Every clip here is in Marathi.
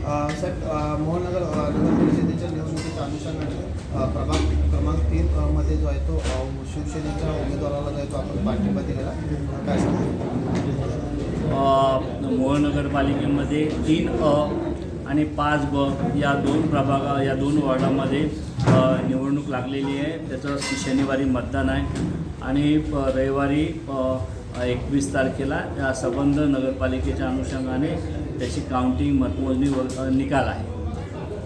साहेब, मोहननगर नगर परिषदेच्या निवडणुकीच्या अनुषंगाने प्रभाग क्रमांक 3 मध्ये जो आहे तो शिवसेनेच्या उमेदवाराला जो आहे तो आपण पाठिंबा दिलेला काय सांगतो? मोहनगरपालिकेमध्ये 3 आणि 5 या दोन वॉर्डामध्ये निवडणूक लागलेली आहे. त्याचं शनिवारी मतदान आहे आणि रविवारी 21 तारखेला या संबंध नगरपालिकेच्या अनुषंगाने त्याची काउंटिंग मतमोजणी निकाल आहे.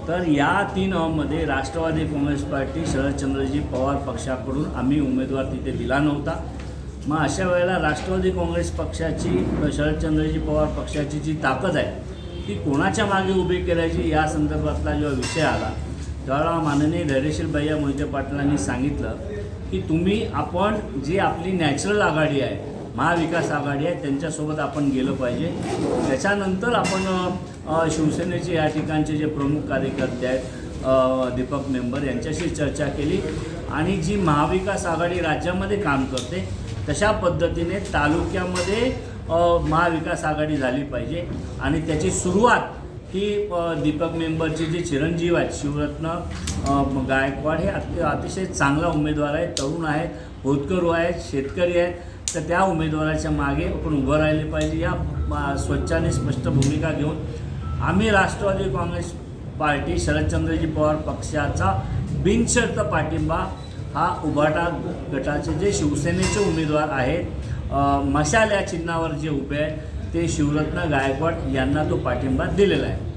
तर या 3 मध्ये राष्ट्रवादी काँग्रेस पार्टी शरदचंद्रजी पवार पक्षाकडून आम्ही उमेदवार तिथे दिला नव्हता. मग अशा वेळेला राष्ट्रवादी काँग्रेस पक्षाची शरदचंद्रजी पवार पक्षाची जी ताकद आहे ती कोणाच्या मागे उभी करायची या संदर्भातला जेव्हा विषय आला त्यावेळेला माननीय धैर्यशील भैया मोहिते पाटलांनी सांगितलं की आपण जी आपली नॅचरल आघाडी आहे, महाविकास आघाडी आहे, त्यांच्यासोबत आपण गेलं पाहिजे. त्याच्यानंतर आपण शिवसेनेचे या ठिकाणचे जे प्रमुख कार्यकर्ते आहेत दीपक मेंबर यांच्याशी चर्चा केली आणि जी महाविकास आघाडी राज्यामध्ये काम करते तशा पद्धतीने तालुक्यामध्ये महाविकास आघाडी झाली पाहिजे आणि त्याची सुरुवात ही दीपक मेंबरचे जे चिरंजीव आहेत शिवरत्न गायकवाड हे अतिशय चांगला उमेदवार आहे, तरुण आहे, होतकरू आहेत, शेतकरी आहेत. तर त्या उमेदवाराच्या मागे आपण उभं राहिले पाहिजे. या स्वच्छाने स्पष्ट भूमिका घेऊन आम्ही राष्ट्रवादी काँग्रेस पार्टी शरदचंद्रजी पवार पक्षाचा बिनशर्त पाठिंबा हा उभाटा गटाचे जे शिवसेनेचे उमेदवार आहेत मशाल या चिन्हावर जे उभे आहेत ते शिवरत्न गायकवाड यांना तो पाठिंबा दिलेला आहे.